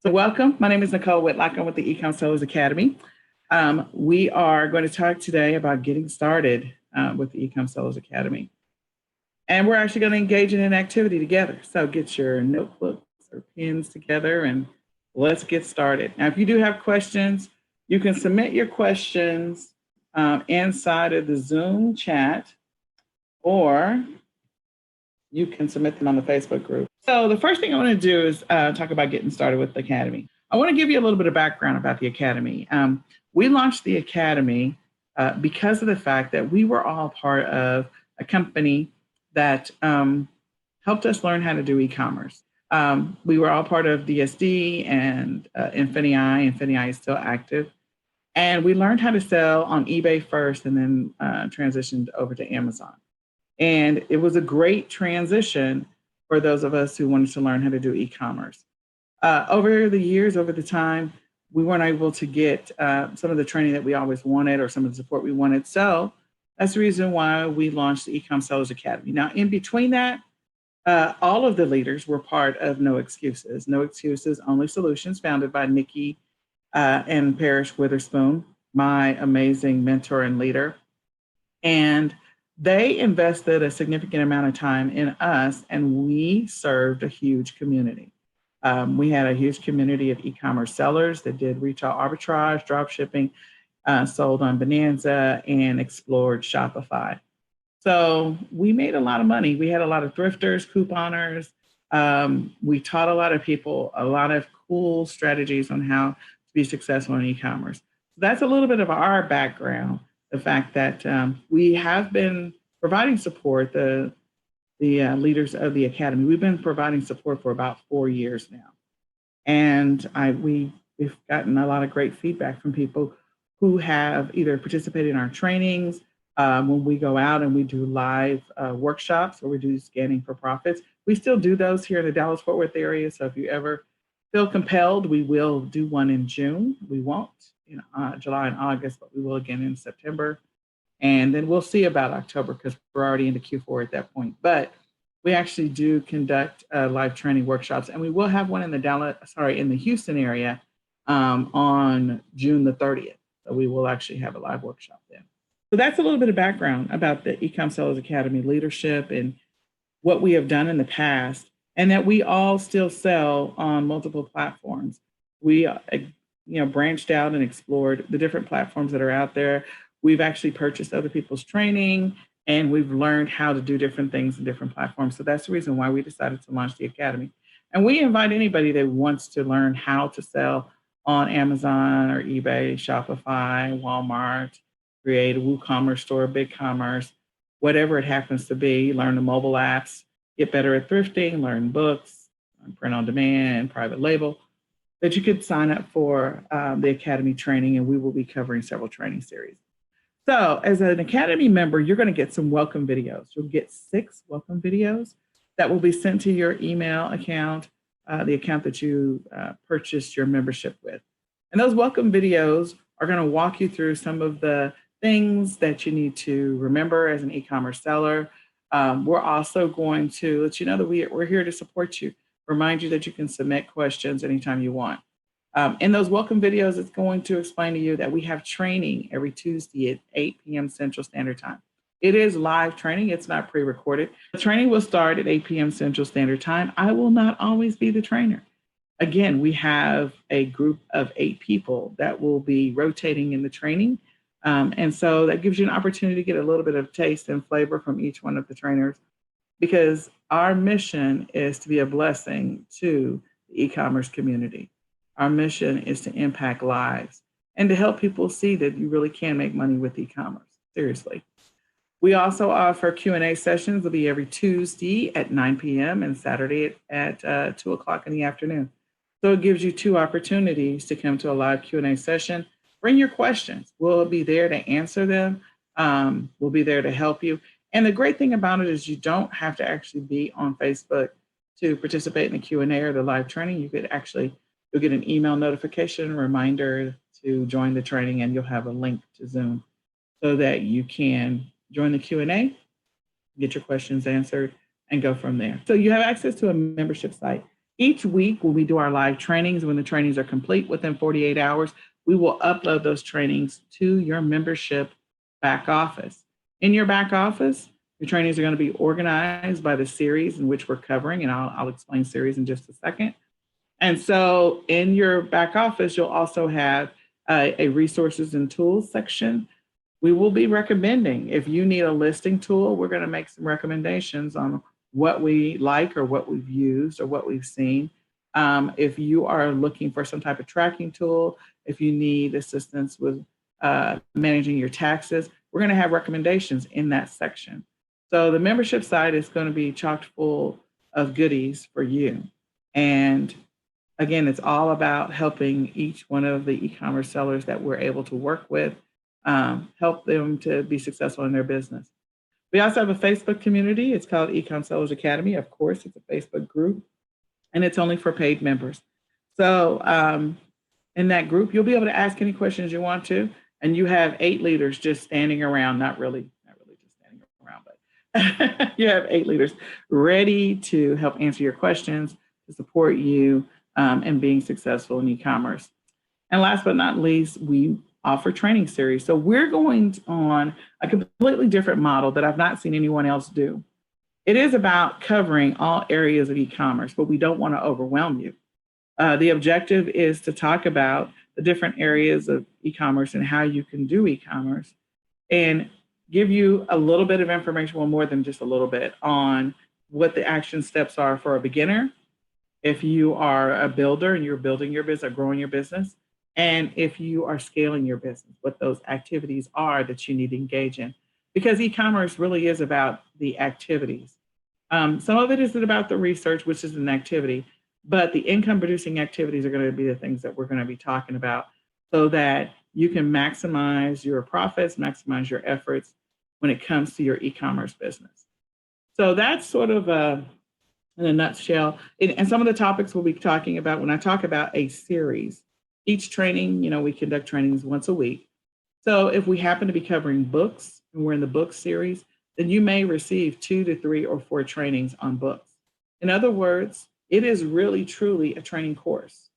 So welcome. My name is Nicole Whitlock. I'm with the eCom Sellers Academy. We are going to talk today about getting started with the eCom Sellers Academy. And we're actually going to engage in an activity together. So get your notebooks or pens together and let's get started. Now, if you do have questions, you can submit your questions inside of the Zoom chat, or you can submit them on the Facebook group. So the first thing I want to do is talk about getting started with the Academy. I want to give you a little bit of background about the Academy. We launched the Academy because of the fact that we were all part of a company that helped us learn how to do e-commerce. We were all part of DSD and Infinii. Infinii is still active. And we learned how to sell on eBay first and then transitioned over to Amazon. And it was a great transition for those of us who wanted to learn how to do e-commerce. Over the years, over the time, we weren't able to get some of the training that we always wanted or some of the support we wanted. So that's the reason why we launched the eCom Sellers Academy. Now, in between that, all of the leaders were part of No Excuses. No Excuses, Only Solutions, founded by Nikki and Parrish Witherspoon, my amazing mentor and leader. And they invested a significant amount of time in us, and we served a huge community. We had a huge community of e-commerce sellers that did retail arbitrage, drop shipping, sold on Bonanza, and explored Shopify. So we made a lot of money. We had a lot of thrifters, couponers. We taught a lot of people a lot of cool strategies on how to be successful in e-commerce. So that's a little bit of our background. The fact that we have been providing support, the leaders of the Academy, we've been providing support for about 4 years now. And we've gotten a lot of great feedback from people who have either participated in our trainings, when we go out and we do live workshops or we do scanning for profits. We still do those here in the Dallas-Fort Worth area. So if you ever feel compelled, we will do one in June. We won't in July and August, but we will again in September. And then we'll see about October because we're already into Q4 at that point. But we actually do conduct live training workshops, and we will have one in the Houston area on June the 30th. So we will actually have a live workshop then. So that's a little bit of background about the eCom Sellers Academy leadership and what we have done in the past, and that we all still sell on multiple platforms. We branched out and explored the different platforms that are out there. We've actually purchased other people's training, and we've learned how to do different things in different platforms. So that's the reason why we decided to launch the Academy. And we invite anybody that wants to learn how to sell on Amazon or eBay, Shopify, Walmart, create a WooCommerce store, BigCommerce, whatever it happens to be, learn the mobile apps, get better at thrifting, learn books, print on demand, private label, that you could sign up for the Academy training, and we will be covering several training series. So as an Academy member, you're going to get some welcome videos. You'll get 6 welcome videos that will be sent to your email account, the account that you purchased your membership with. And those welcome videos are going to walk you through some of the things that you need to remember as an e-commerce seller. We're also going to let you know that we're here to support you, remind you that you can submit questions anytime you want. In those welcome videos, it's going to explain to you that we have training every Tuesday at 8 p.m. Central Standard Time. It is live training. It's not pre-recorded. The training will start at 8 p.m. Central Standard Time. I will not always be the trainer. Again, we have a group of 8 people that will be rotating in the training. And so that gives you an opportunity to get a little bit of taste and flavor from each one of the trainers, because our mission is to be a blessing to the e-commerce community. Our mission is to impact lives and to help people see that you really can make money with e-commerce. Seriously. We also offer Q&A sessions. They'll be every Tuesday at 9 p.m. and Saturday at 2 o'clock in the afternoon. So it gives you 2 opportunities to come to a live Q&A session. Bring your questions. We'll be there to answer them. We'll be there to help you. And the great thing about it is you don't have to actually be on Facebook to participate in the Q&A or the live training. You'll get an email notification reminder to join the training, and you'll have a link to Zoom so that you can join the Q&A, get your questions answered, and go from there. So you have access to a membership site. Each week when we do our live trainings, when the trainings are complete within 48 hours, we will upload those trainings to your membership back office. In your back office, your trainings are going to be organized by the series in which we're covering, and I'll explain series in just a second. And so in your back office, you'll also have a resources and tools section. We will be recommending, if you need a listing tool, we're going to make some recommendations on what we like or what we've used or what we've seen. If you are looking for some type of tracking tool, if you need assistance with managing your taxes, we're going to have recommendations in that section. So the membership side is going to be chock full of goodies for you. And again, it's all about helping each one of the e-commerce sellers that we're able to work with, help them to be successful in their business. We also have a Facebook community. It's called eCom Sellers Academy. Of course, it's a Facebook group, and it's only for paid members. So in that group, you'll be able to ask any questions you want to, and you have 8 leaders just standing around, not really just standing around, but you have 8 leaders ready to help answer your questions, to support you in being successful in e-commerce. And last but not least, we offer training series. So we're going on a completely different model that I've not seen anyone else do. It is about covering all areas of e-commerce, but we don't want to overwhelm you. The objective is to talk about the different areas of e-commerce and how you can do e-commerce and give you a little bit of information, well, more than just a little bit, on what the action steps are for a beginner, if you are a builder and you're building your business or growing your business, and if you are scaling your business, what those activities are that you need to engage in. Because e-commerce really is about the activities. Some of it is about the research, which is an activity, but the income producing activities are going to be the things that we're going to be talking about so that you can maximize your profits, maximize your efforts when it comes to your e-commerce business. So that's sort of in a nutshell. And some of the topics we'll be talking about when I talk about a series. Each training, we conduct trainings once a week. So if we happen to be covering books and we're in the book series, then you may receive 2 to 3 or 4 trainings on books. In other words, it is really, truly a training course.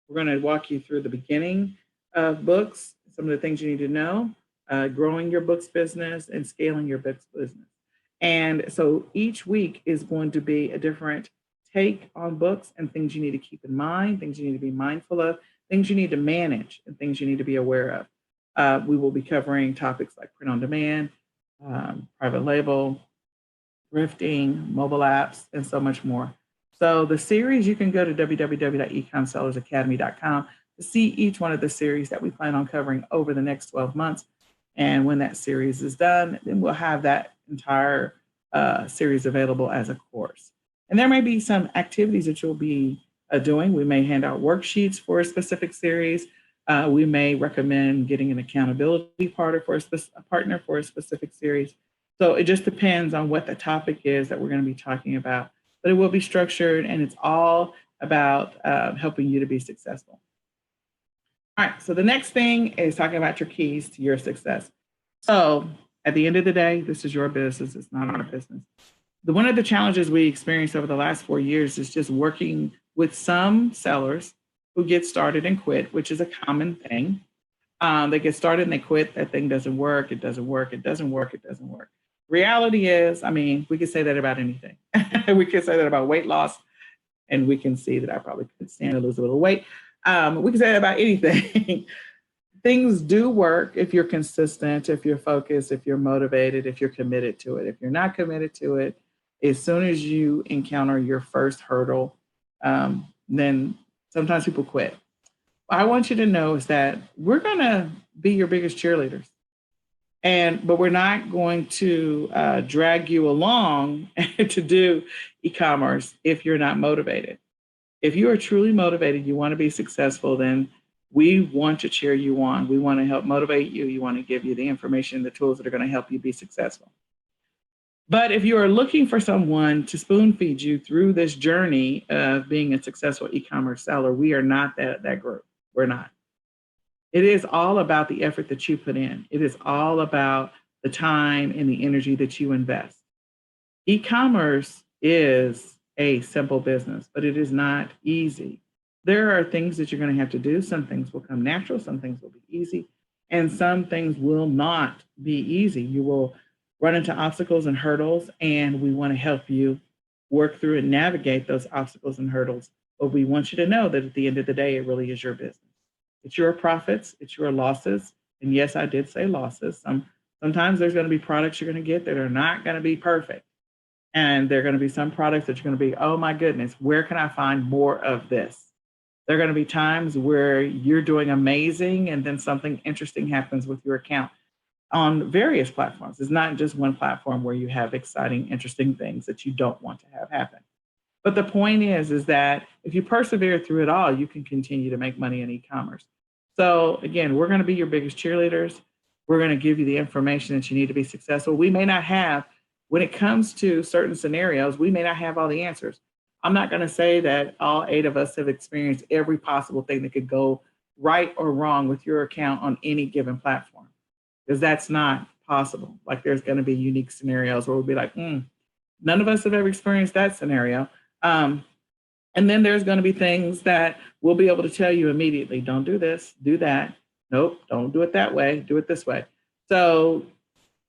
We're going to walk you through the beginning of books, some of the things you need to know, growing your books business and scaling your books business. And so each week is going to be a different take on books and things you need to keep in mind, things you need to be mindful of, things you need to manage, and things you need to be aware of. We will be covering topics like print on demand, private label, thrifting, mobile apps, and so much more. So the series, you can go to www.ecomsellersacademy.com to see each one of the series that we plan on covering over the next 12 months. And when that series is done, then we'll have that entire series available as a course. And there may be some activities that you'll be doing. We may hand out worksheets for a specific series. We may recommend getting an accountability partner for a specific series. So it just depends on what the topic is that we're going to be talking about. But it will be structured, and it's all about helping you to be successful. All right, so the next thing is talking about your keys to your success. So at the end of the day, this is your business. It's not our business. One of the challenges we experienced over the last 4 years is just working with some sellers who get started and quit, which is a common thing. They get started and they quit. That thing doesn't work. It doesn't work. It doesn't work. It doesn't work. Reality is, we could say that about anything. We could say that about weight loss, and we can see that I probably could stand to lose a little weight. We can say that about anything. Things do work if you're consistent, if you're focused, if you're motivated, if you're committed to it. If you're not committed to it, as soon as you encounter your first hurdle, then sometimes people quit. What I want you to know is that we're going to be your biggest cheerleaders. But we're not going to drag you along to do e-commerce if you're not motivated. If you are truly motivated, you want to be successful, then we want to cheer you on. We want to help motivate you. You want to give you the information, the tools that are going to help you be successful. But if you are looking for someone to spoon feed you through this journey of being a successful e-commerce seller, we are not that group. We're not. It is all about the effort that you put in. It is all about the time and the energy that you invest. E-commerce is a simple business, but it is not easy. There are things that you're going to have to do. Some things will come natural, some things will be easy, and some things will not be easy. You will run into obstacles and hurdles, and we want to help you work through and navigate those obstacles and hurdles. But we want you to know that at the end of the day, it really is your business. It's your profits, it's your losses. And yes, I did say losses. Sometimes there's going to be products you're going to get that are not going to be perfect. And there are going to be some products that you're going to be, oh my goodness, where can I find more of this? There are going to be times where you're doing amazing and then something interesting happens with your account on various platforms. It's not just one platform where you have exciting, interesting things that you don't want to have happen. But the point is that if you persevere through it all, you can continue to make money in e-commerce. So again, we're going to be your biggest cheerleaders. We're going to give you the information that you need to be successful. We may not have, when it comes to certain scenarios, we may not have all the answers. I'm not going to say that all 8 of us have experienced every possible thing that could go right or wrong with your account on any given platform, because that's not possible. Like there's going to be unique scenarios where we'll be like, none of us have ever experienced that scenario. And then there's going to be things that we'll be able to tell you immediately, don't do this, do that. Nope, don't do it that way, do it this way. So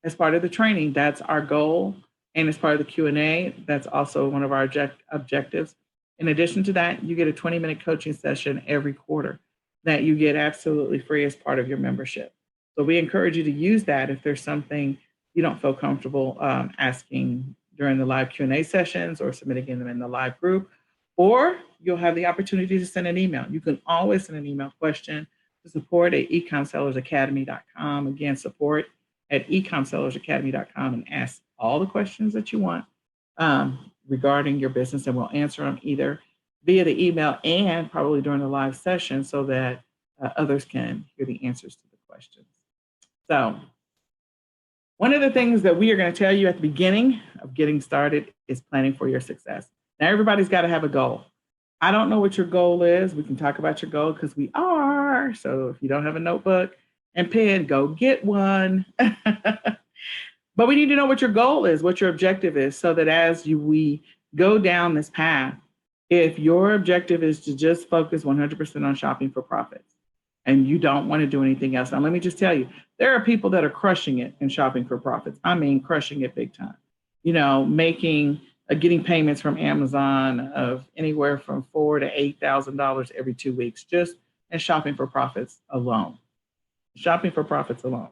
as part of the training, that's our goal. And as part of the Q&A, that's also one of our objectives. In addition to that, you get a 20-minute coaching session every quarter that you get absolutely free as part of your membership. So we encourage you to use that if there's something you don't feel comfortable asking during the live Q&A sessions or submitting them in the live group, or you'll have the opportunity to send an email. You can always send an email question to support at ecomsellersacademy.com. Again, support at ecomsellersacademy.com, and ask all the questions that you want regarding your business, and we'll answer them either via the email and probably during the live session so that others can hear the answers to the questions. So one of the things that we are going to tell you at the beginning of getting started is planning for your success. Now, everybody's got to have a goal. I don't know what your goal is. We can talk about your goal because we are. So if you don't have a notebook and pen, go get one. But we need to know what your goal is, what your objective is, so that as we go down this path, if your objective is to just focus 100% on shopping for profits and you don't want to do anything else. Now, let me just tell you, there are people that are crushing it in shopping for profits. I mean, crushing it big time. You know, getting payments from Amazon of anywhere from $4,000 to $8,000 every 2 weeks, just in shopping for profits alone. Shopping for profits alone.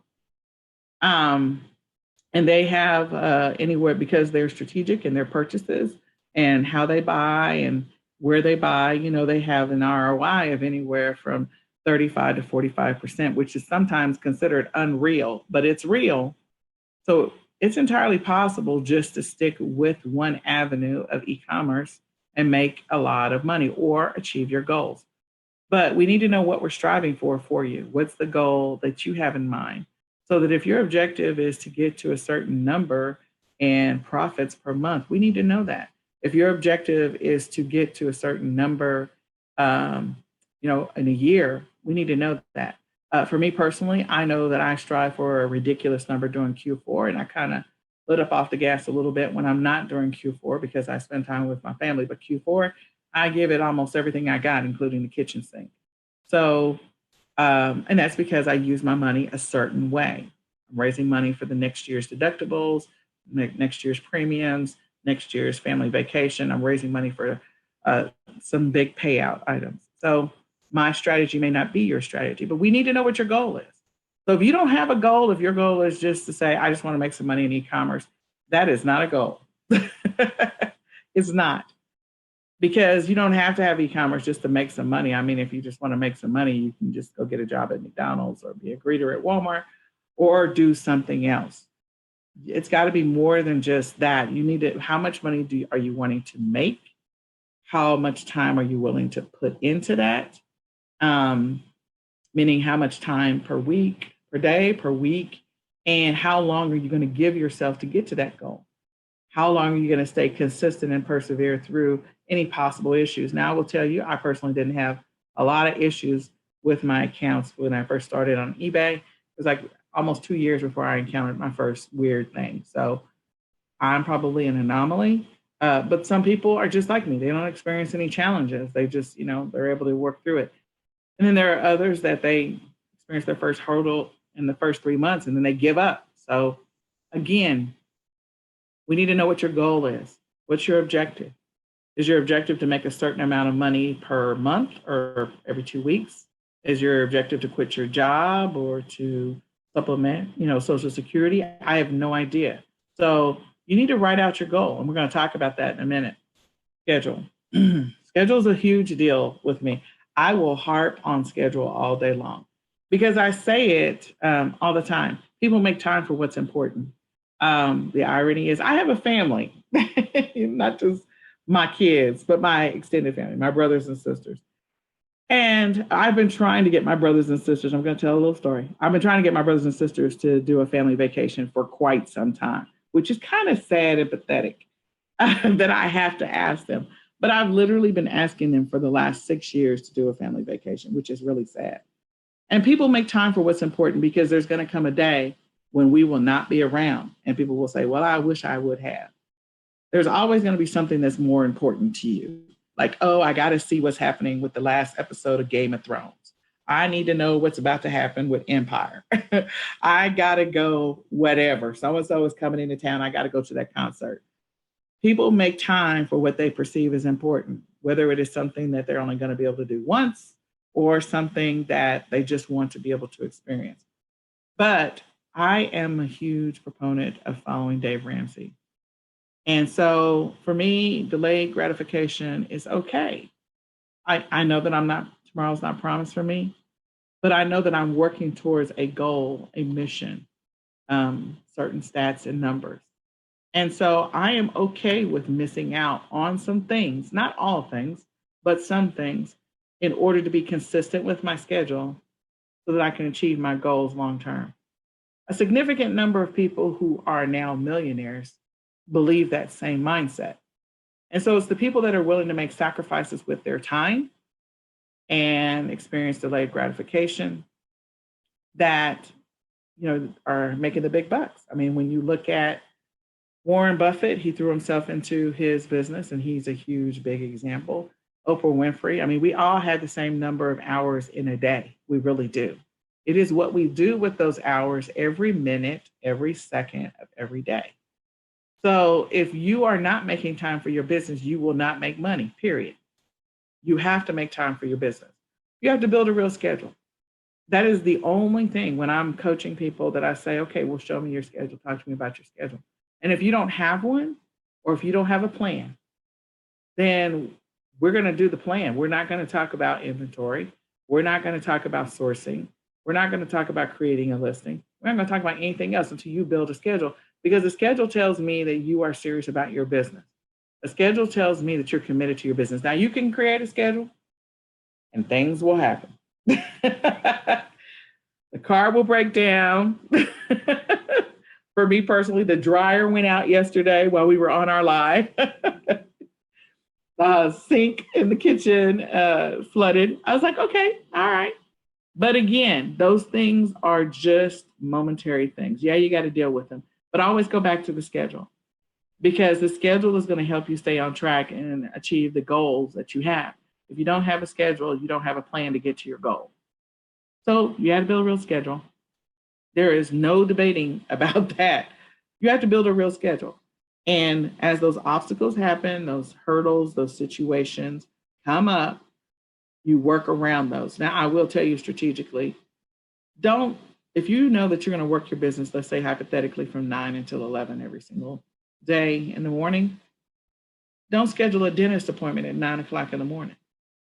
And they have anywhere, because they're strategic in their purchases and how they buy and where they buy, you know, they have an ROI of anywhere from 35 to 45%, which is sometimes considered unreal, but it's real. So it's entirely possible just to stick with one avenue of e-commerce and make a lot of money or achieve your goals. But we need to know what we're striving for you. What's the goal that you have in mind? So that if your objective is to get to a certain number and profits per month, we need to know that. If your objective is to get to a certain number, in a year, we need to know that. For me personally, I know that I strive for a ridiculous number during Q4, and I kind of let up off the gas a little bit when I'm not during Q4 because I spend time with my family. But Q4, I give it almost everything I got, including the kitchen sink. So, and that's because I use my money a certain way. I'm raising money for the next year's deductibles, next year's premiums, next year's family vacation. I'm raising money for some big payout items. So my strategy may not be your strategy, but we need to know what your goal is. So if you don't have a goal, if your goal is just to say, I just want to make some money in e-commerce, that is not a goal. It's not. Because you don't have to have e-commerce just to make some money. I mean, if you just want to make some money, you can just go get a job at McDonald's or be a greeter at Walmart or do something else. It's got to be more than just that. You need to, how much money are you wanting to make? How much time are you willing to put into that? Meaning how much time per week, per day, per week, and how long are you going to give yourself to get to that goal? How long are you going to stay consistent and persevere through any possible issues? Now, I will tell you, I personally didn't have a lot of issues with my accounts when I first started on eBay. It was like almost 2 years before I encountered my first weird thing. So I'm probably an anomaly. But some people are just like me. They don't experience any challenges. They just, they're able to work through it. And then there are others that they experience their first hurdle in the first 3 months and then they give up. So again, we need to know what your goal is. What's your objective? Is your objective to make a certain amount of money per month or every 2 weeks? Is your objective to quit your job or to supplement, Social Security? I have no idea. So you need to write out your goal, and we're going to talk about that in a minute. Schedule. Schedule is a huge deal with me. I will harp on schedule all day long because I say it all the time. People make time for what's important. The irony is I have a family, not just my kids, but my extended family, my brothers and sisters. And I've been trying to get my brothers and sisters, I'm going to tell a little story. I've been trying to get my brothers and sisters to do a family vacation for quite some time, which is kind of sad and pathetic that I have to ask them. But I've literally been asking them for the last 6 years to do a family vacation, which is really sad. And people make time for what's important because there's going to come a day when we will not be around and people will say, well, I wish I would have. There's always going to be something that's more important to you. Like, oh, I got to see what's happening with the last episode of Game of Thrones. I need to know what's about to happen with Empire. I got to go whatever. So-and-so is coming into town. I got to go to that concert. People make time for what they perceive as important, whether it is something that they're only going to be able to do once or something that they just want to be able to experience. But I am a huge proponent of following Dave Ramsey. And so for me, delayed gratification is okay. I know that tomorrow's not promised for me, but I know that I'm working towards a goal, a mission, certain stats and numbers. And so I am okay with missing out on some things, not all things, but some things in order to be consistent with my schedule so that I can achieve my goals long term. A significant number of people who are now millionaires believe that same mindset. And so it's the people that are willing to make sacrifices with their time and experience delayed gratification that, are making the big bucks. I mean, when you look at Warren Buffett, he threw himself into his business and he's a huge, big example. Oprah Winfrey, I mean, we all have the same number of hours in a day. We really do. It is what we do with those hours every minute, every second of every day. So if you are not making time for your business, you will not make money, period. You have to make time for your business. You have to build a real schedule. That is the only thing when I'm coaching people that I say, okay, well, show me your schedule. Talk to me about your schedule. And if you don't have one, or if you don't have a plan, then we're going to do the plan. We're not going to talk about inventory. We're not going to talk about sourcing. We're not going to talk about creating a listing. We're not going to talk about anything else until you build a schedule, because the schedule tells me that you are serious about your business. The schedule tells me that you're committed to your business. Now, you can create a schedule and things will happen. The car will break down. For me personally, the dryer went out yesterday while we were on our live. Sink in the kitchen flooded. I was like, okay, all right. But again, those things are just momentary things. Yeah, you got to deal with them. But always go back to the schedule, because the schedule is going to help you stay on track and achieve the goals that you have. If you don't have a schedule, you don't have a plan to get to your goal. So you have to build a real schedule. There is no debating about that. You have to build a real schedule. And as those obstacles happen, those hurdles, those situations come up, you work around those. Now, I will tell you strategically, if you know that you're going to work your business, let's say hypothetically from 9 until 11 every single day in the morning, don't schedule a dentist appointment at 9 o'clock in the morning.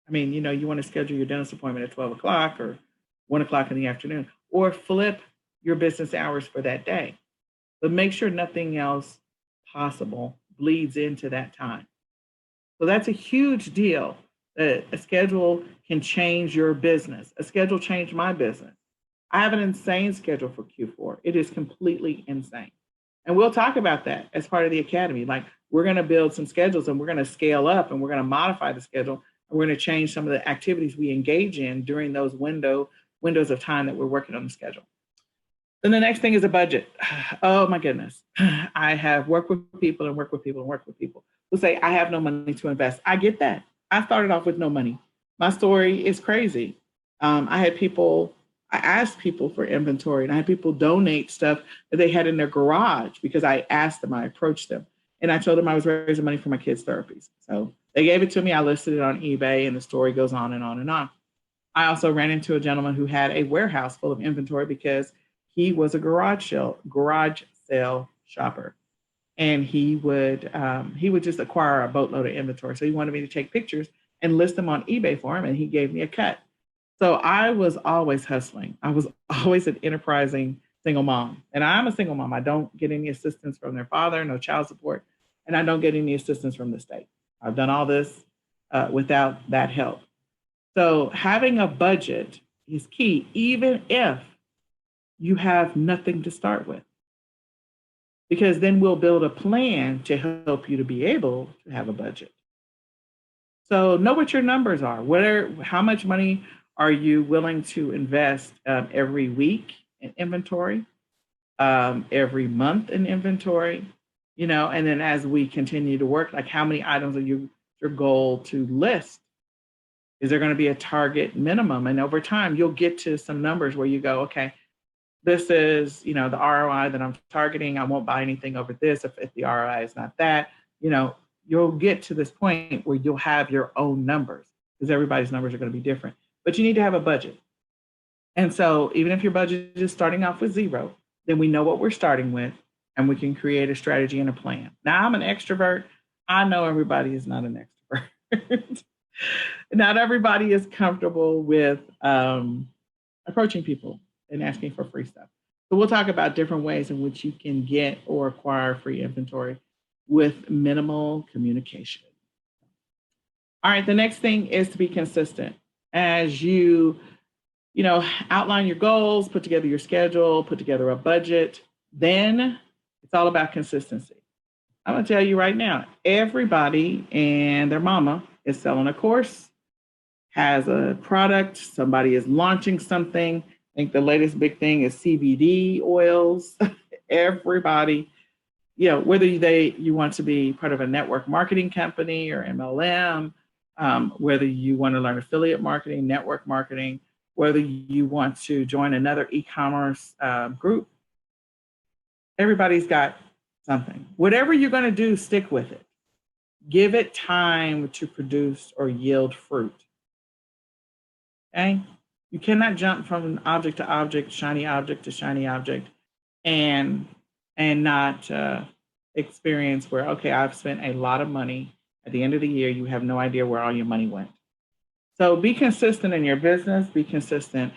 I mean, you want to schedule your dentist appointment at 12 o'clock or 1 o'clock in the afternoon, or flip your business hours for that day. But make sure nothing else possible bleeds into that time. So that's a huge deal. A schedule can change your business. A schedule changed my business. I have an insane schedule for Q4. It is completely insane. And we'll talk about that as part of the academy. Like, we're going to build some schedules and we're going to scale up and we're going to modify the schedule. And we're going to change some of the activities we engage in during those windows of time that we're working on the schedule. Then the next thing is a budget. Oh my goodness. I have worked with people and worked with people and worked with people who say, I have no money to invest. I get that. I started off with no money. My story is crazy. I asked people for inventory, and I had people donate stuff that they had in their garage because I asked them, I approached them, and I told them I was raising money for my kids' therapies. So they gave it to me. I listed it on eBay, and the story goes on and on and on. I also ran into a gentleman who had a warehouse full of inventory because he was a garage sale shopper, and he would just acquire a boatload of inventory. So he wanted me to take pictures and list them on eBay for him, and he gave me a cut. So I was always hustling. I was always an enterprising single mom, and I'm a single mom. I don't get any assistance from their father, no child support, and I don't get any assistance from the state. I've done all this without that help. So having a budget is key, even if you have nothing to start with, because then we'll build a plan to help you to be able to have a budget. So know what your numbers are. How much money are you willing to invest every week in inventory, every month in inventory, and then as we continue to work, like how many items are your goal to list? Is there going to be a target minimum? And over time, you'll get to some numbers where you go, okay, this is, the ROI that I'm targeting. I won't buy anything over this if the ROI is not that. You'll get to this point where you'll have your own numbers because everybody's numbers are going to be different. But you need to have a budget. And so even if your budget is starting off with zero, then we know what we're starting with and we can create a strategy and a plan. Now, I'm an extrovert. I know everybody is not an extrovert. Not everybody is comfortable with approaching people and asking for free stuff. So we'll talk about different ways in which you can get or acquire free inventory with minimal communication. All right, the next thing is to be consistent. As you outline your goals, put together your schedule, put together a budget, then it's all about consistency. I'm going to tell you right now, everybody and their mama is selling a course, has a product, somebody is launching something. I think the latest big thing is CBD oils. Everybody, whether you want to be part of a network marketing company or MLM, whether you want to learn affiliate marketing, network marketing, whether you want to join another e-commerce group, everybody's got something. Whatever you're going to do, stick with it. Give it time to produce or yield fruit. Okay? You cannot jump from object to object, shiny object to shiny object, and not experience where, okay, I've spent a lot of money. At the end of the year, you have no idea where all your money went. So be consistent in your business. Be consistent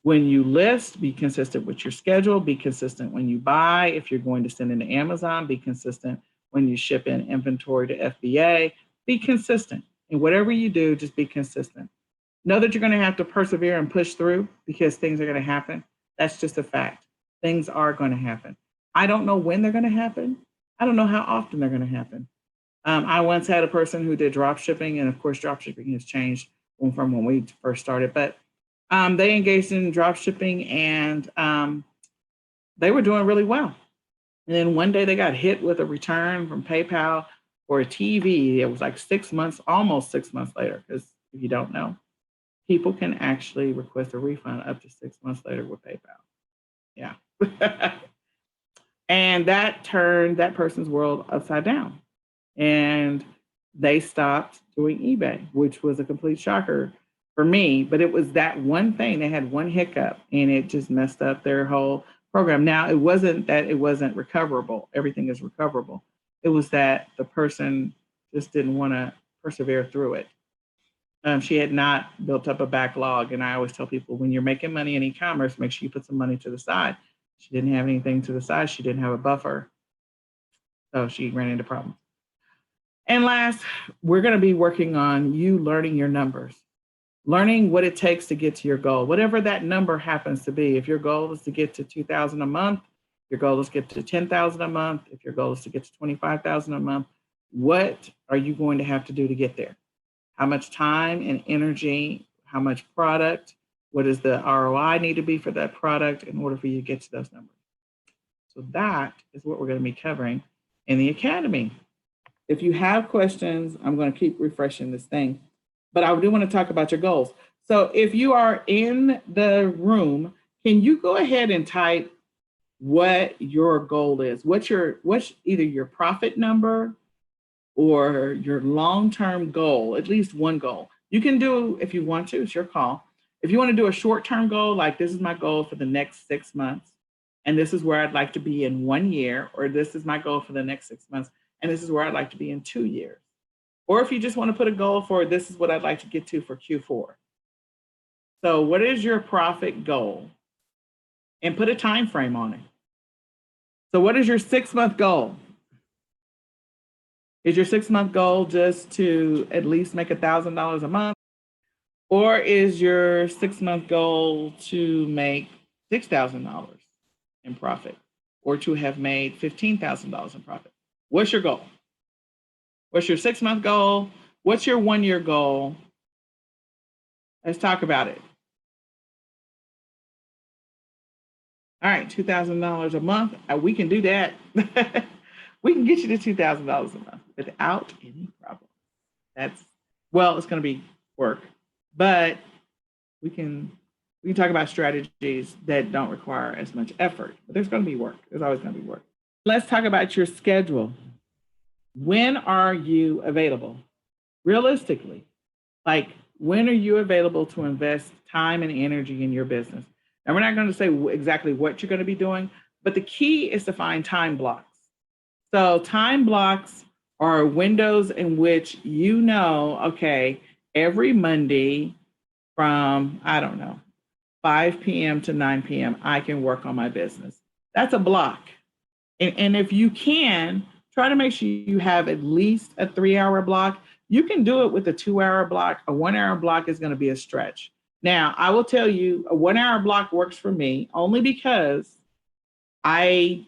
when you list. Be consistent with your schedule. Be consistent when you buy. If you're going to send into Amazon, be consistent when you ship in inventory to FBA. Be consistent. And whatever you do, just be consistent. Know that you're going to have to persevere and push through because things are going to happen. That's just a fact. Things are going to happen. I don't know when they're going to happen. I don't know how often they're going to happen. I once had a person who did drop shipping, and of course, drop shipping has changed from when we first started, but they engaged in drop shipping and they were doing really well. And then one day they got hit with a return from PayPal for a TV. It was like 6 months, almost 6 months later, because if you don't know, people can actually request a refund up to 6 months later with PayPal. Yeah. And that turned that person's world upside down. And they stopped doing eBay, which was a complete shocker for me. But it was that one thing. They had one hiccup and it just messed up their whole program. Now, it wasn't that it wasn't recoverable. Everything is recoverable. It was that the person just didn't want to persevere through it. She had not built up a backlog. And I always tell people, when you're making money in e-commerce, make sure you put some money to the side. She didn't have anything to the side. She didn't have a buffer. So she ran into problems. And last, we're going to be working on you learning your numbers, learning what it takes to get to your goal, whatever that number happens to be. If your goal is to get to $2,000 a month, your goal is to get to $10,000 a month. If your goal is to get to $25,000 a month, what are you going to have to do to get there? How much time and energy, how much product, What does the ROI need to be for that product in order for you to get to those numbers? So that is what we're going to be covering in the Academy. If you have questions, I'm going to keep refreshing this thing, but I do want to talk about your goals. So if you are in the room, can you go ahead and type what your goal is? What's either your profit number or your long-term goal, at least one goal. You can do, if you want to, it's your call. If you want to do a short-term goal, like this is my goal for the next 6 months, and this is where I'd like to be in 1 year, or this is my goal for the next 6 months, and this is where I'd like to be in 2 years. Or if you just want to put a goal for, this is what I'd like to get to for Q4. So what is your profit goal? And put a time frame on it. So what is your 6-month goal? Is your 6-month goal just to at least make $1,000 a month? Or is your 6-month goal to make $6,000 in profit, or to have made $15,000 in profit? What's your goal? What's your 6-month goal? What's your 1-year goal? Let's talk about it. All right, $2,000 a month. We can do that. We can get you to $2,000 a month without any problem. Well, it's going to be work, but we can talk about strategies that don't require as much effort. But there's going to be work. There's always going to be work. Let's talk about your schedule. When are you available? Realistically, like when are you available to invest time and energy in your business? And we're not going to say exactly what you're going to be doing, but the key is to find time blocks. So time blocks are windows in which you know, okay, every Monday from, 5 p.m. to 9 p.m., I can work on my business. That's a block. And if you can, try to make sure you have at least a 3-hour block. You can do it with a 2-hour block. A 1-hour block is going to be a stretch. Now, I will tell you, a 1-hour block works for me only because I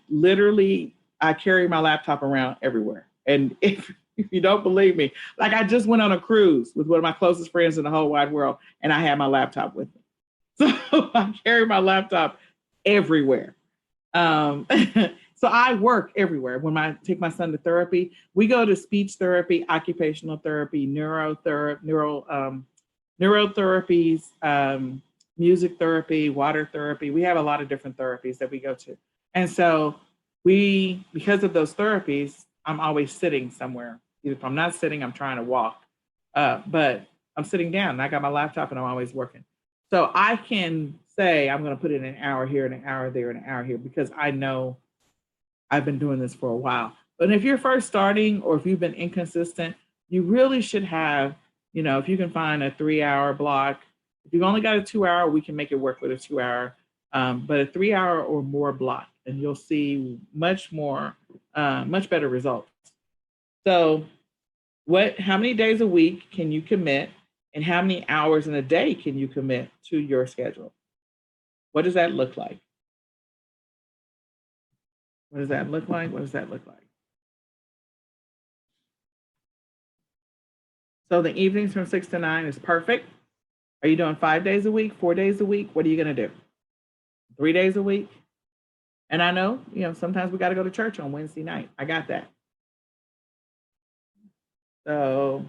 carry my laptop around everywhere. And if you don't believe me, like I just went on a cruise with one of my closest friends in the whole wide world, and I had my laptop with me. So I carry my laptop everywhere. So I work everywhere. When I take my son to therapy, we go to speech therapy, occupational therapy, neurotherapies, music therapy, water therapy. We have a lot of different therapies that we go to. And so because of those therapies, I'm always sitting somewhere. If I'm not sitting, I'm trying to walk, but I'm sitting down and I got my laptop and I'm always working. So I can say, I'm going to put in an hour here and an hour there and an hour here because I know I've been doing this for a while. But if you're first starting or if you've been inconsistent, you really should have, if you can find a 3-hour block. If you've only got a 2-hour, we can make it work with a 2-hour, but a 3-hour or more block, and you'll see much better results. So how many days a week can you commit, and how many hours in a day can you commit to your schedule? What does that look like? What does that look like? What does that look like? So the evenings from 6 to 9 is perfect. Are you doing 5 days a week, 4 days a week? What are you going to do? 3 days a week? And I know, sometimes we got to go to church on Wednesday night. I got that. So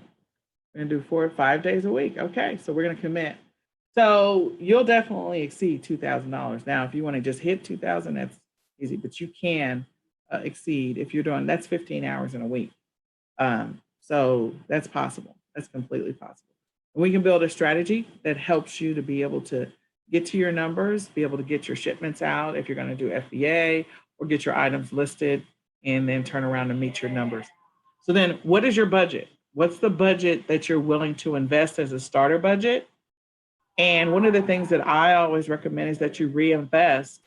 we're going to do 4 or 5 days a week. Okay, so we're going to commit. So you'll definitely exceed $2,000. Now, if you want to just hit 2,000, that's easy, but you can exceed if you're doing, that's 15 hours in a week. So that's possible. That's completely possible. And we can build a strategy that helps you to be able to get to your numbers, be able to get your shipments out if you're going to do FBA, or get your items listed and then turn around and meet your numbers. So then what is your budget? What's the budget that you're willing to invest as a starter budget? And one of the things that I always recommend is that you reinvest,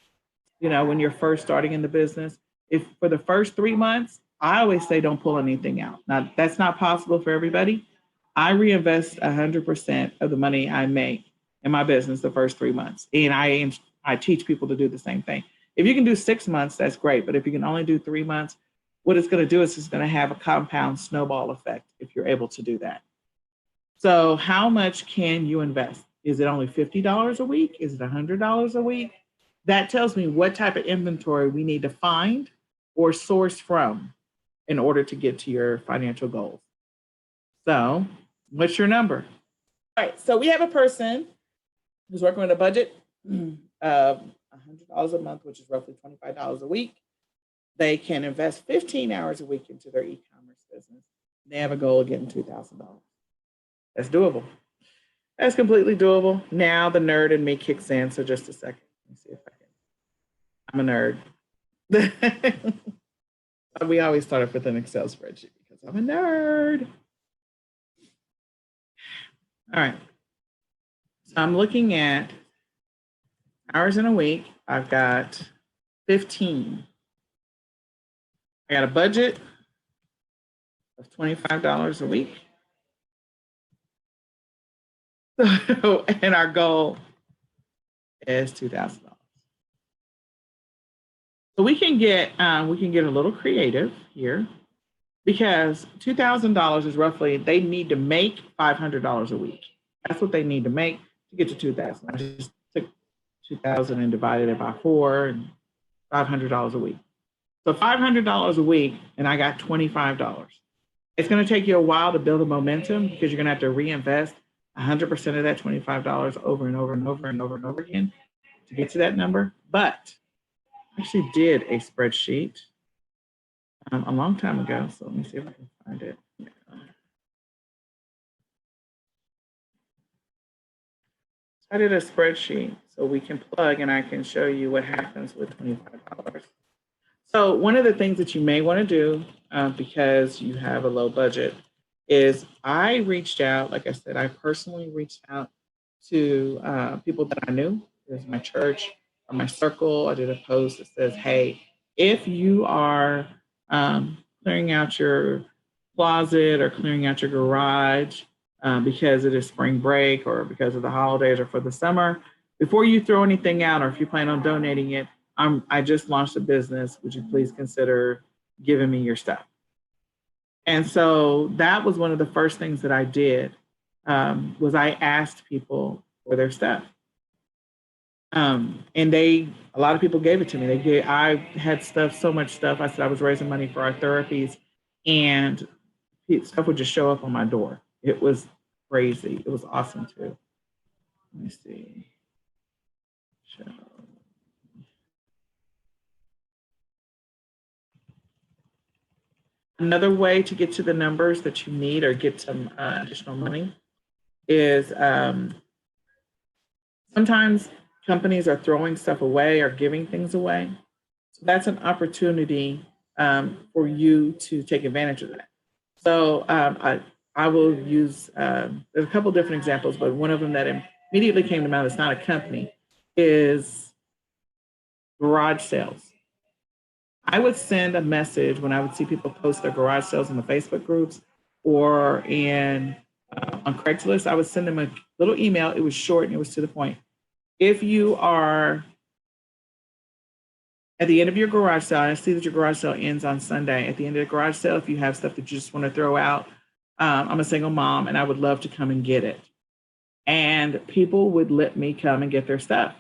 when you're first starting in the business. If for the first 3 months, I always say don't pull anything out. Now, that's not possible for everybody. I reinvest 100% of the money I make in my business the first 3 months. And I teach people to do the same thing. If you can do 6 months, that's great. But if you can only do 3 months, what it's going to do is it's going to have a compound snowball effect if you're able to do that. So how much can you invest? Is it only $50 a week? Is it $100 a week? That tells me what type of inventory we need to find or source from in order to get to your financial goals. So, what's your number? All right, so we have a person who's working with a budget of $100 a month, which is roughly $25 a week. They can invest 15 hours a week into their e-commerce business. They have a goal of getting $2,000. That's doable. That's completely doable. Now the nerd in me kicks in. So just a second. Let me see if I can. I'm a nerd. We always start off with an Excel spreadsheet because I'm a nerd. All right. So I'm looking at hours in a week. I've got 15. I got a budget of $25 a week. So, and our goal is $2,000. So we can get a little creative here because $2,000 is roughly, they need to make $500 a week. That's what they need to make to get to 2,000. I just took 2,000 and divided it by 4 and $500 a week. So $500 a week, and I got $25. It's going to take you a while to build a momentum because you're going to have to reinvest 100% of that $25 over and over and over and over and over again to get to that number. But I actually did a spreadsheet a long time ago. So let me see if I can find it. I did a spreadsheet so we can plug and I can show you what happens with $25. So one of the things that you may want to do because you have a low budget is I reached out, like I said, I personally reached out to people that I knew. There's my church or my circle. I did a post that says, hey, if you are clearing out your closet or clearing out your garage because it is spring break or because of the holidays or for the summer, before you throw anything out or if you plan on donating it, I just launched a business. Would you please consider giving me your stuff? And so that was one of the first things that I did was I asked people for their stuff. And a lot of people gave it to me. I had so much stuff. I said I was raising money for our therapies and stuff would just show up on my door. It was crazy. It was awesome too. Let me see. Show. Another way to get to the numbers that you need or get some additional money is sometimes companies are throwing stuff away or giving things away. So that's an opportunity for you to take advantage of that. So I will use, there's a couple different examples, but one of them that immediately came to mind, it's not a company, is garage sales. I would send a message when I would see people post their garage sales in the Facebook groups or on Craigslist. I would send them a little email. It was short and it was to the point. If you are at the end of your garage sale, I see that your garage sale ends on Sunday. At the end of the garage sale, if you have stuff that you just want to throw out, I'm a single mom and I would love to come and get it. And people would let me come and get their stuff.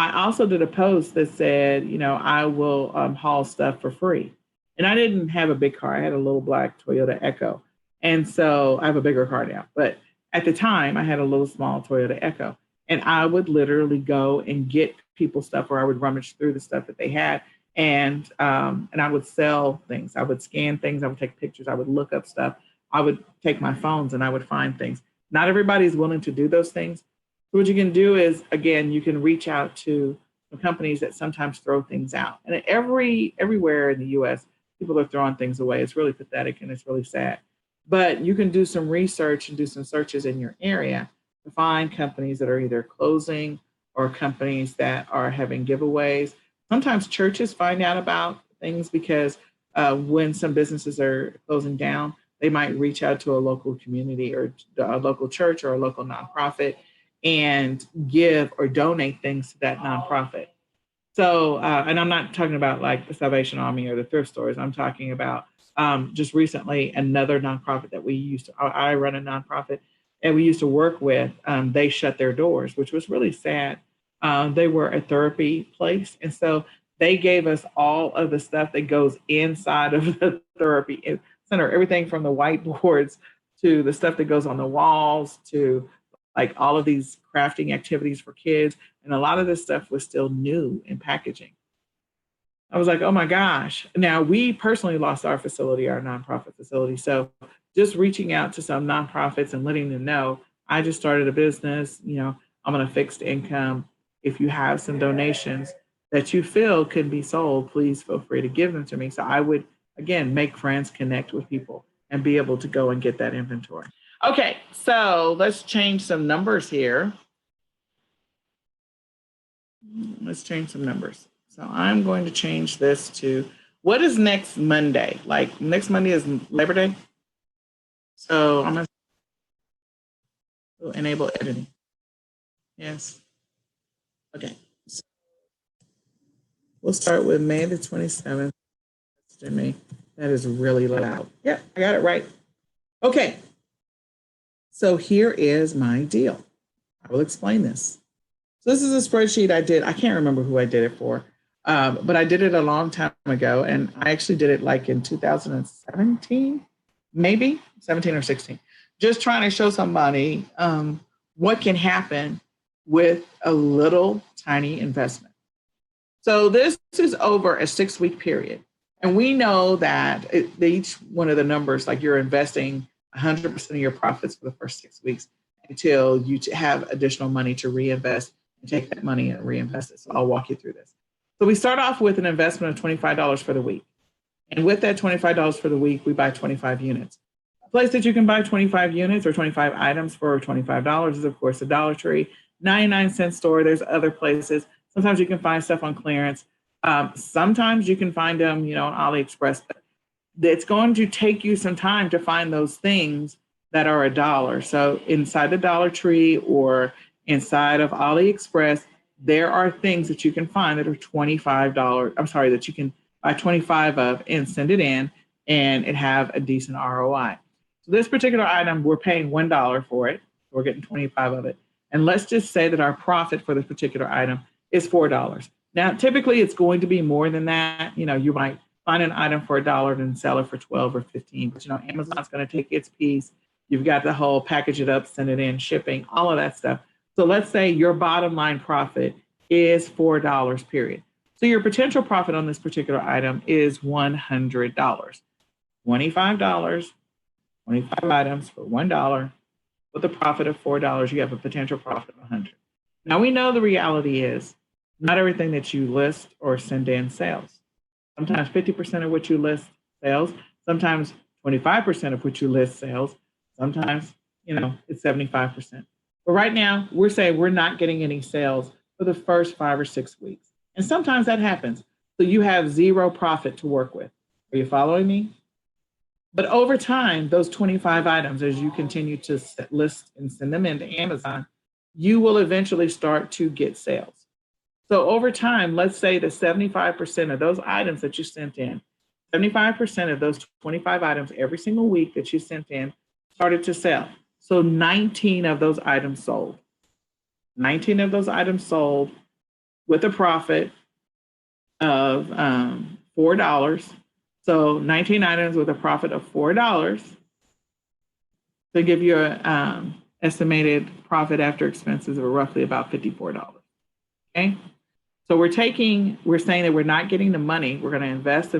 I also did a post that said, I will haul stuff for free. And I didn't have a big car. I had a little black Toyota Echo. And so I have a bigger car now. But at the time, I had a little small Toyota Echo. And I would literally go and get people stuff, or I would rummage through the stuff that they had. And I would sell things. I would scan things. I would take pictures. I would look up stuff. I would take my phones and I would find things. Not everybody's willing to do those things. So what you can do is, again, you can reach out to the companies that sometimes throw things out. And everywhere in the US, people are throwing things away. It's really pathetic and it's really sad. But you can do some research and do some searches in your area to find companies that are either closing or companies that are having giveaways. Sometimes churches find out about things because when some businesses are closing down, they might reach out to a local community or a local church or a local nonprofit and give or donate things to that nonprofit. So, and I'm not talking about like the Salvation Army or the thrift stores. I'm talking about just recently another nonprofit that I run a nonprofit and we used to work with, they shut their doors, which was really sad. They were a therapy place. And so they gave us all of the stuff that goes inside of the therapy center, everything from the whiteboards to the stuff that goes on the walls to like all of these crafting activities for kids. And a lot of this stuff was still new in packaging. I was like, oh my gosh. Now, we personally lost our facility, our nonprofit facility. So just reaching out to some nonprofits and letting them know, I just started a business, I'm on a fixed income. If you have some donations that you feel can be sold, please feel free to give them to me. So I would, again, make friends, connect with people, and be able to go and get that inventory. Okay, so let's change some numbers here. Let's change some numbers. So I'm going to change this to, what is next Monday? Like next Monday is Labor Day. So I'm going to enable editing. Yes. Okay. So we'll start with May the 27th. May. That is really loud. Yeah, I got it right. Okay. So here is my deal. I will explain this. So this is a spreadsheet I did. I can't remember who I did it for, but I did it a long time ago. And I actually did it like in 2017, maybe 17 or 16, just trying to show somebody what can happen with a little tiny investment. So this is over a 6-week period. And we know that each one of the numbers, like you're investing 100% of your profits for the first 6 weeks until you have additional money to reinvest and take that money and reinvest it. So I'll walk you through this. So we start off with an investment of $25 for the week. And with that $25 for the week, we buy 25 units. A place that you can buy 25 units or 25 items for $25 is, of course, the Dollar Tree, 99-cent store. There's other places. Sometimes you can find stuff on clearance. Sometimes you can find them, on AliExpress. But it's going to take you some time to find those things that are $1. So inside the Dollar Tree or inside of AliExpress, there are things that you can find that are $25. I'm sorry, that you can buy 25 of and send it in, and it have a decent ROI. So this particular item, we're paying $1 for it. We're getting 25 of it. And let's just say that our profit for this particular item is $4. Now, typically it's going to be more than that. You might find an item for $1 and sell it for 12 or 15. But Amazon's going to take its piece. You've got the whole package it up, send it in, shipping, all of that stuff. So let's say your bottom line profit is $4, period. So your potential profit on this particular item is $100. $25, 25 items for $1 with a profit of $4. You have a potential profit of $100. Now we know the reality is not everything that you list or send in sells. Sometimes 50% of what you list sells. Sometimes 25% of what you list sells. Sometimes, it's 75%. But right now, we're saying we're not getting any sales for the first 5 or 6 weeks. And sometimes that happens. So you have zero profit to work with. Are you following me? But over time, those 25 items, as you continue to list and send them into Amazon, you will eventually start to get sales. So over time, let's say that 75% of those items that you sent in, 75% of those 25 items every single week that you sent in started to sell. So 19 of those items sold. 19 of those items sold with a profit of $4. So 19 items with a profit of $4 to give you an estimated profit after expenses of roughly about $54. Okay. So we're saying that we're not getting the money. We're going to invest,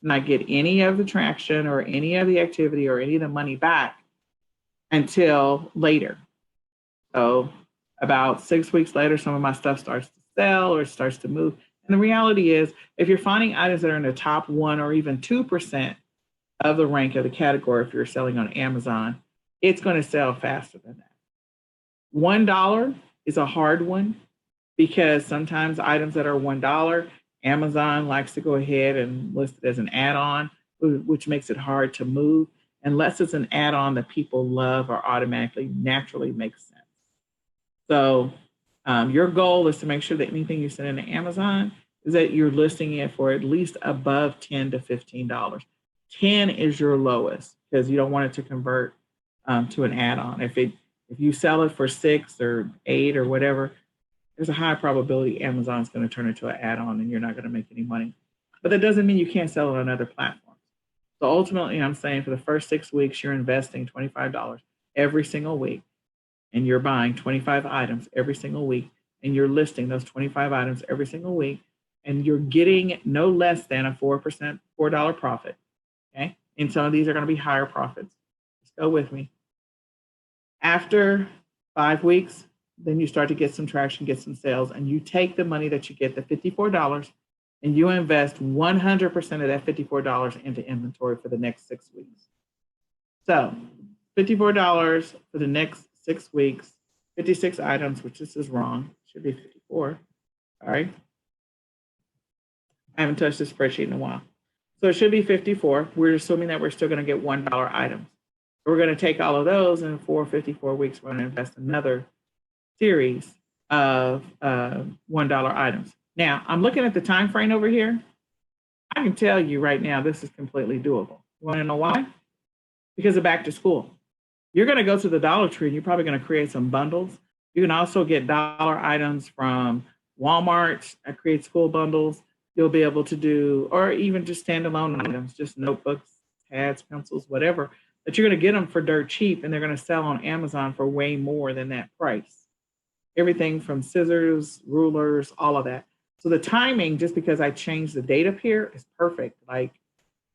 not get any of the traction or any of the activity or any of the money back until later. So about 6 weeks later, some of my stuff starts to sell or starts to move. And the reality is, if you're finding items that are in the top 1 or even 2% of the rank of the category, if you're selling on Amazon, it's going to sell faster than that. $1 is a hard one because sometimes items that are $1, Amazon likes to go ahead and list it as an add-on, which makes it hard to move, unless it's an add-on that people love or automatically, naturally makes sense. So your goal is to make sure that anything you send into Amazon is that you're listing it for at least above $10 to $15. 10 is your lowest because you don't want it to convert to an add-on. If you sell it for 6 or 8 or whatever, there's a high probability Amazon's going to turn it into an add-on and you're not going to make any money. But that doesn't mean you can't sell it on other platforms. So ultimately, I'm saying for the first 6 weeks, you're investing $25 every single week, and you're buying 25 items every single week, and you're listing those 25 items every single week, and you're getting no less than a $4 profit. Okay, and some of these are going to be higher profits. Just go with me. After 5 weeks, then you start to get some traction, get some sales, and you take the money that you get, the $54, and you invest 100% of that $54 into inventory for the next 6 weeks. So $54 for the next 6 weeks, 56 items, which this is wrong, should be 54. All right. I haven't touched this spreadsheet in a while. So it should be 54. We're assuming that we're still going to get $1 items. We're going to take all of those, and for 54 weeks, we're going to invest another series of $1 items. Now, I'm looking at the time frame over here. I can tell you right now, this is completely doable. You want to know why? Because of back to school. You're going to go to the Dollar Tree, and you're probably going to create some bundles. You can also get dollar items from Walmart that create school bundles. You'll be able to do, or even just standalone items, just notebooks, pads, pencils, whatever, but you're going to get them for dirt cheap, and they're going to sell on Amazon for way more than that price. Everything from scissors, rulers, all of that. So the timing, just because I changed the date up here, is perfect. Like,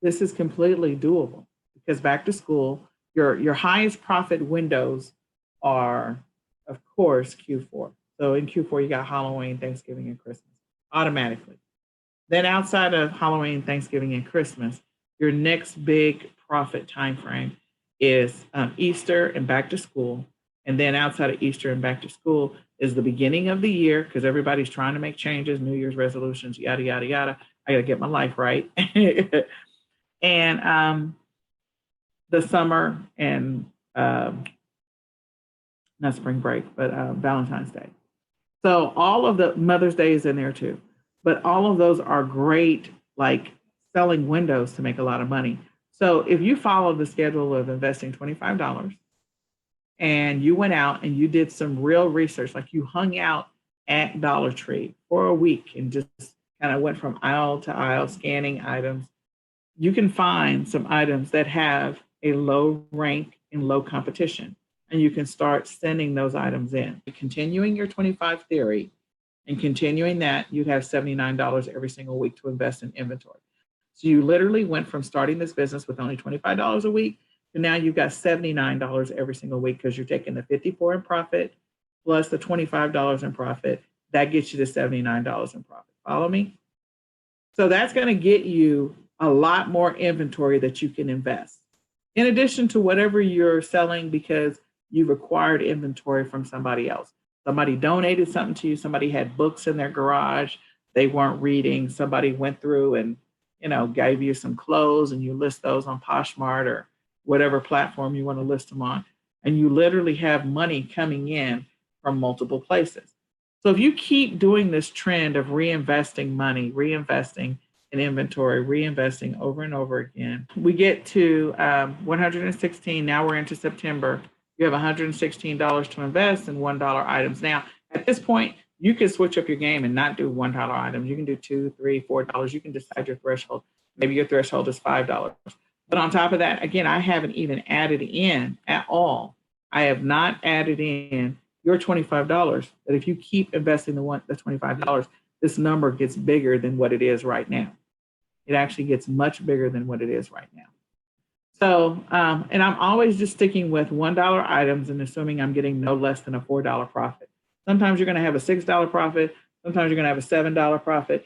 this is completely doable because back to school, your highest profit windows are, of course, Q4. So in Q4, you got Halloween, Thanksgiving, and Christmas automatically. Then outside of Halloween, Thanksgiving, and Christmas, your next big profit time frame is Easter and back to school. And then outside of Easter and back to school is the beginning of the year, because everybody's trying to make changes, New Year's resolutions, yada, yada, yada. I got to get my life right. And the summer and not spring break, but Valentine's Day. So all of the Mother's Day is in there too. But all of those are great, like selling windows to make a lot of money. So if you follow the schedule of investing $25 and you went out and you did some real research, like you hung out at Dollar Tree for a week and just kind of went from aisle to aisle scanning items, you can find some items that have a low rank and low competition, and you can start sending those items in. Continuing your 25 theory and continuing that, you have $79 every single week to invest in inventory. So you literally went from starting this business with only $25 a week to now you've got $79 every single week because you're taking the 54 in profit plus the $25 in profit. That gets you to $79 in profit. Follow me? So that's going to get you a lot more inventory that you can invest. In addition to whatever you're selling because you've acquired inventory from somebody else. Somebody donated something to you. Somebody had books in their garage they weren't reading. Somebody went through and, gave you some clothes, and you list those on Poshmark or whatever platform you want to list them on. And you literally have money coming in from multiple places. So if you keep doing this trend of reinvesting money, reinvesting in inventory, reinvesting over and over again, we get to 116. Now we're into September. You have $116 to invest in $1 items. Now, at this point, you can switch up your game and not do $1 items. You can do $2, $3, $4. You can decide your threshold. Maybe your threshold is $5. But on top of that, again, I haven't even added in at all. I have not added in your $25. That if you keep investing the $25, this number gets bigger than what it is right now. It actually gets much bigger than what it is right now. So, and I'm always just sticking with $1 items and assuming I'm getting no less than a $4 profit. Sometimes you're going to have a $6 profit. Sometimes you're going to have a $7 profit.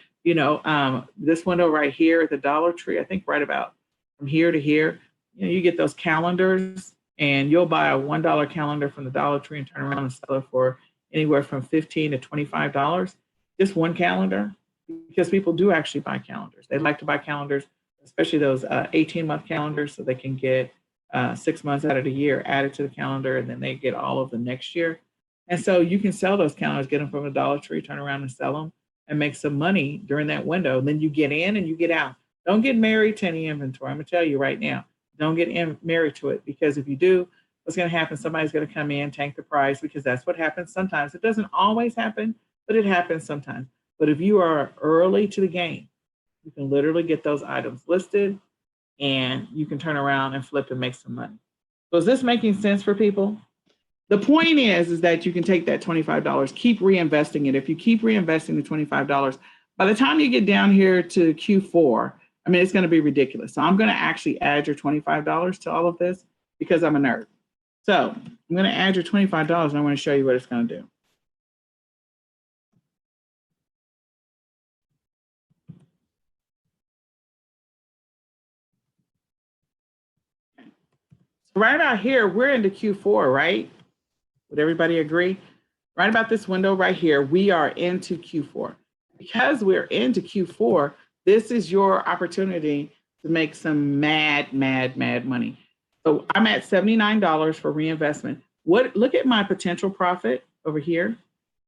This window right here at the Dollar Tree, I think right about from here to here, you get those calendars, and you'll buy a $1 calendar from the Dollar Tree and turn around and sell it for anywhere from $15 to $25. Just one calendar, because people do actually buy calendars. They like to buy calendars, especially those 18-month calendars, so they can get 6 months out of the year added to the calendar, and then they get all of the next year. And so you can sell those calendars, get them from the Dollar Tree, turn around and sell them, and make some money during that window. And then you get in and you get out. Don't get married to any inventory. I'm going to tell you right now, don't get married to it, because if you do, what's going to happen? Somebody's going to come in, tank the price, because that's what happens sometimes. It doesn't always happen, but it happens sometimes. But if you are early to the game, you can literally get those items listed and you can turn around and flip and make some money. So is this making sense for people? The point is that you can take that $25, keep reinvesting it. If you keep reinvesting the $25, by the time you get down here to Q4, I mean, it's going to be ridiculous. So I'm going to actually add your $25 to all of this because I'm a nerd. So I'm going to add your $25 and I want to show you what it's going to do. So right about here, we're into Q4, right? Would everybody agree? Right about this window right here, we are into Q4. Because we're into Q4, this is your opportunity to make some mad money. So I'm at $79 for reinvestment. Look at my potential profit over here.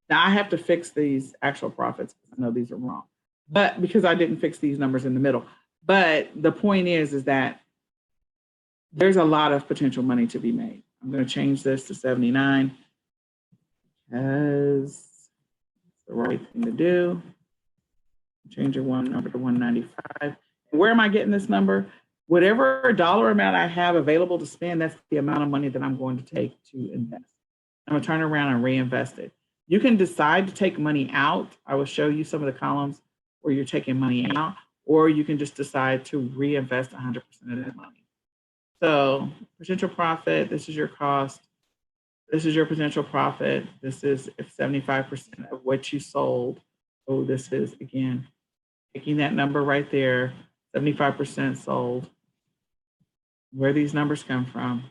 Now I have to fix these actual profits. I know these are wrong, but because I didn't fix these numbers in the middle. But the point is that there's a lot of potential money to be made. I'm going to change this to 79 because it's the right thing to do. Change your one number to 195. Where am I getting this number? Whatever dollar amount I have available to spend, that's the amount of money that I'm going to take to invest. I'm going to turn around and reinvest it. You can decide to take money out. I will show you some of the columns where you're taking money out, or you can just decide to reinvest 100% of that money. So potential profit, this is your cost. This is your potential profit. This is 75% of what you sold. So this is, again, taking that number right there, 75% sold. Where these numbers come from,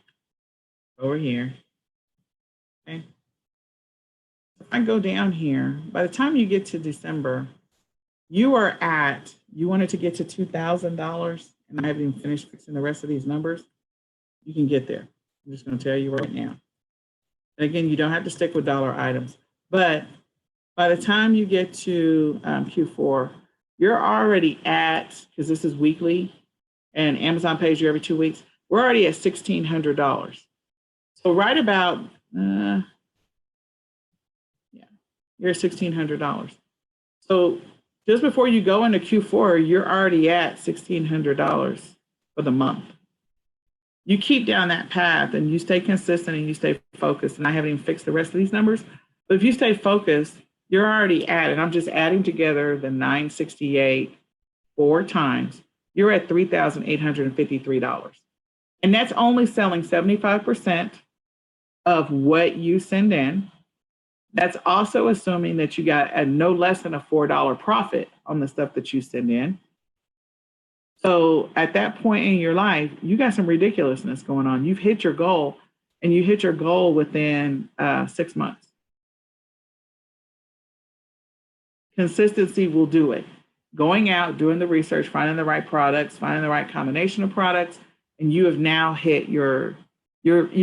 over here. Okay. If I go down here, by the time you get to December, you wanted to get to $2,000, and I haven't even finished fixing the rest of these numbers. You can get there. I'm just going to tell you right now. And again, you don't have to stick with dollar items, but by the time you get to Q4, you're already at, because this is weekly and Amazon pays you every 2 weeks, we're already at $1,600. So right about, you're at $1,600. So just before you go into Q4, you're already at $1,600 for the month. You keep down that path and you stay consistent and you stay focused. And I haven't even fixed the rest of these numbers, but if you stay focused, you're already at it. I'm just adding together the 968 4 times. You're at $3,853. And that's only selling 75% of what you send in. That's also assuming that you got a no less than a $4 profit on the stuff that you send in. So at that point in your life, you got some ridiculousness going on. You've hit your goal, and you hit your goal within 6 months. Consistency will do it. Going out, doing the research, finding the right products, finding the right combination of products, and you have now hit you've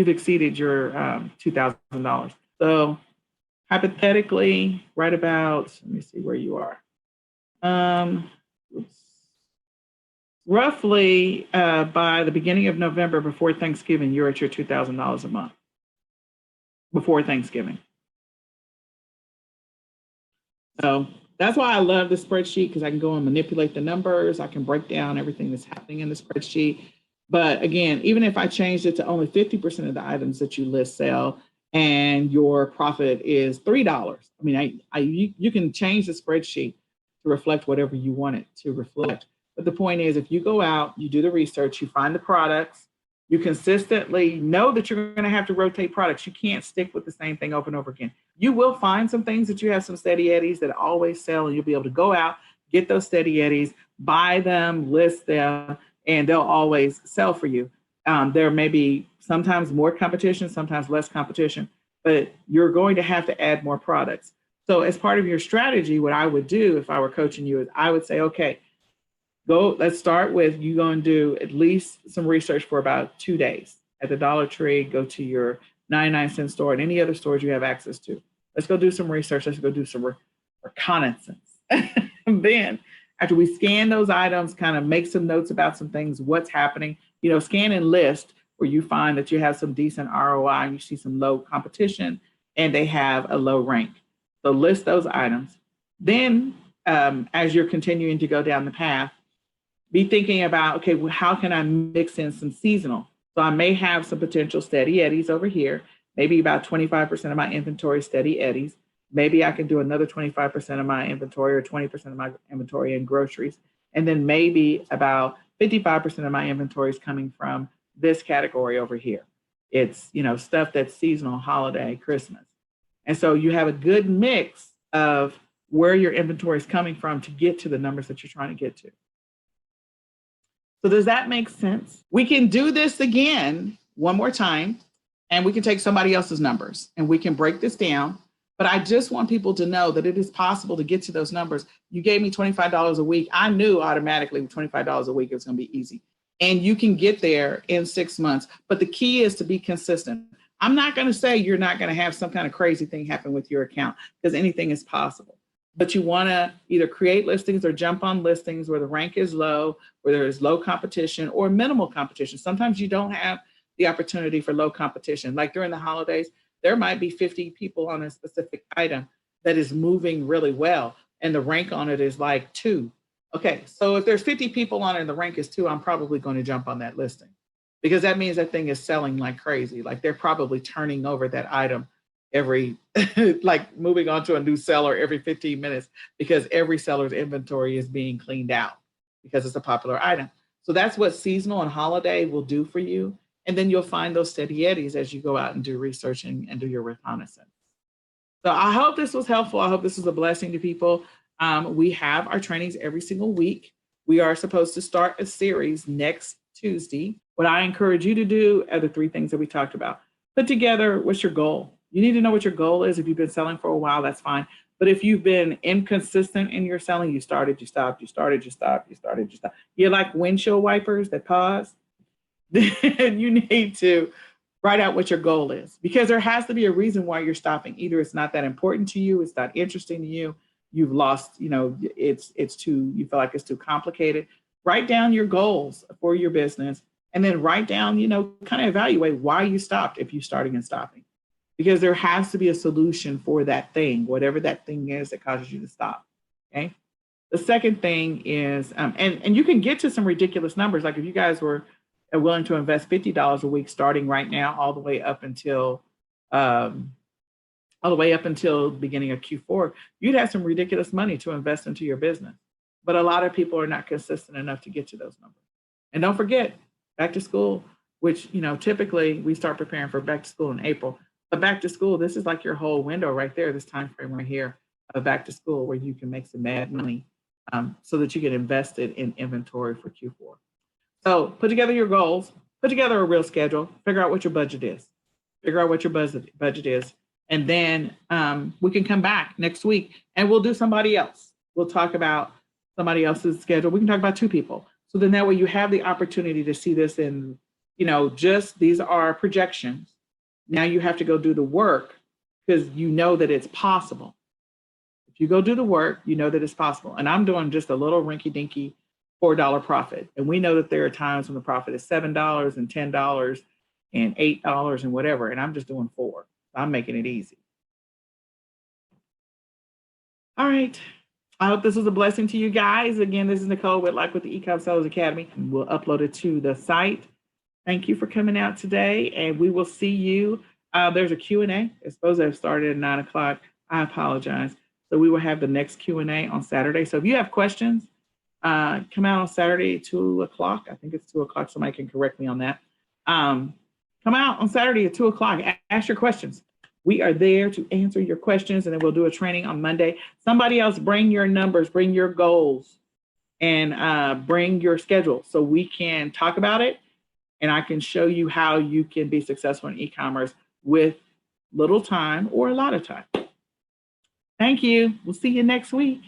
exceeded your $2,000. So hypothetically, right about, let me see where you are. Roughly by the beginning of November, before Thanksgiving, you're at your $2,000 a month. Before Thanksgiving. So that's why I love the spreadsheet, because I can go and manipulate the numbers. I can break down everything that's happening in the spreadsheet. But again, even if I changed it to only 50% of the items that you list sell and your profit is $3, I mean, you can change the spreadsheet to reflect whatever you want it to reflect. But the point is, if you go out, you do the research, you find the products, you consistently know that you're going to have to rotate products. You can't stick with the same thing over and over again. You will find some things that you have some steady eddies that always sell, and you'll be able to go out, get those steady eddies, buy them, list them, and they'll always sell for you. There may be sometimes more competition, sometimes less competition, but you're going to have to add more products. So as part of your strategy, what I would do if I were coaching you is I would say, okay, let's start with you going to do at least some research for about 2 days at the Dollar Tree. Go to your 99-cent store and any other stores you have access to. Let's go do some research. Let's go do some reconnaissance. And then after we scan those items, kind of make some notes about some things, what's happening, scan and list where you find that you have some decent ROI and you see some low competition and they have a low rank. So list those items. Then as you're continuing to go down the path, be thinking about, okay, well, how can I mix in some seasonal? So I may have some potential steady eddies over here, maybe about 25% of my inventory steady eddies. Maybe I can do another 25% of my inventory or 20% of my inventory in groceries. And then maybe about 55% of my inventory is coming from this category over here. It's, stuff that's seasonal, holiday, Christmas. And so you have a good mix of where your inventory is coming from to get to the numbers that you're trying to get to. So does that make sense? We can do this again one more time, and we can take somebody else's numbers and we can break this down. But I just want people to know that it is possible to get to those numbers. You gave me $25 a week. I knew automatically with $25 a week, it was going to be easy. And you can get there in 6 months. But the key is to be consistent. I'm not going to say you're not going to have some kind of crazy thing happen with your account, because anything is possible. But you want to either create listings or jump on listings where the rank is low, where there is low competition or minimal competition. Sometimes you don't have the opportunity for low competition. Like during the holidays, there might be 50 people on a specific item that is moving really well, and the rank on it is like 2. Okay, so if there's 50 people on it and the rank is 2, I'm probably going to jump on that listing, because that means that thing is selling like crazy. Like they're probably turning over that item every, like moving on to a new seller every 15 minutes, because every seller's inventory is being cleaned out because it's a popular item. So that's what seasonal and holiday will do for you. And then you'll find those steady eddies as you go out and do research and do your reconnaissance. So I hope this was helpful. I hope this was a blessing to people. We have our trainings every single week. We are supposed to start a series next Tuesday. What I encourage you to do are the 3 things that we talked about. Put together, what's your goal? You need to know what your goal is. If you've been selling for a while, that's fine. But if you've been inconsistent in your selling, you started, you stopped, you started, you stopped, you started, you stopped. You're like windshield wipers that pause. Then you need to write out what your goal is, because there has to be a reason why you're stopping. Either it's not that important to you, it's not interesting to you, you've lost, it's too, you feel like it's too complicated. Write down your goals for your business, and then write down, kind of evaluate why you stopped if you're starting and stopping. Because there has to be a solution for that thing, whatever that thing is that causes you to stop. Okay. The second thing is, and you can get to some ridiculous numbers. Like if you guys were willing to invest $50 a week starting right now, all the way up until the beginning of Q4, you'd have some ridiculous money to invest into your business. But a lot of people are not consistent enough to get to those numbers. And don't forget, back to school, which, typically we start preparing for back to school in April. But back to school, this is like your whole window right there, this time frame right here of back to school, where you can make some mad money so that you can invest it in inventory for Q4. So put together your goals, put together a real schedule, figure out what your budget is, and then we can come back next week and we'll do somebody else. We'll talk about somebody else's schedule. We can talk about 2 people. So then that way you have the opportunity to see this in, just these are projections. Now you have to go do the work, because you know that it's possible. If you go do the work, you know that it's possible. And I'm doing just a little rinky-dinky $4 profit. And we know that there are times when the profit is $7 and $10 and $8 and whatever. And I'm just doing 4. So I'm making it easy. All right. I hope this was a blessing to you guys. Again, this is Nicole Whitlock with the eCom Sellers Academy. We'll upload it to the site. Thank you for coming out today, and we will see you. There's a Q&A. It's supposed to have started at 9 o'clock. I apologize. So we will have the next Q&A on Saturday. So if you have questions, come out on Saturday at 2 o'clock. I think it's 2 o'clock. Somebody can correct me on that. Come out on Saturday at 2 o'clock. Ask your questions. We are there to answer your questions, and then we'll do a training on Monday. Somebody else, bring your numbers, bring your goals, and bring your schedule so we can talk about it. And I can show you how you can be successful in e-commerce with little time or a lot of time. Thank you. We'll see you next week.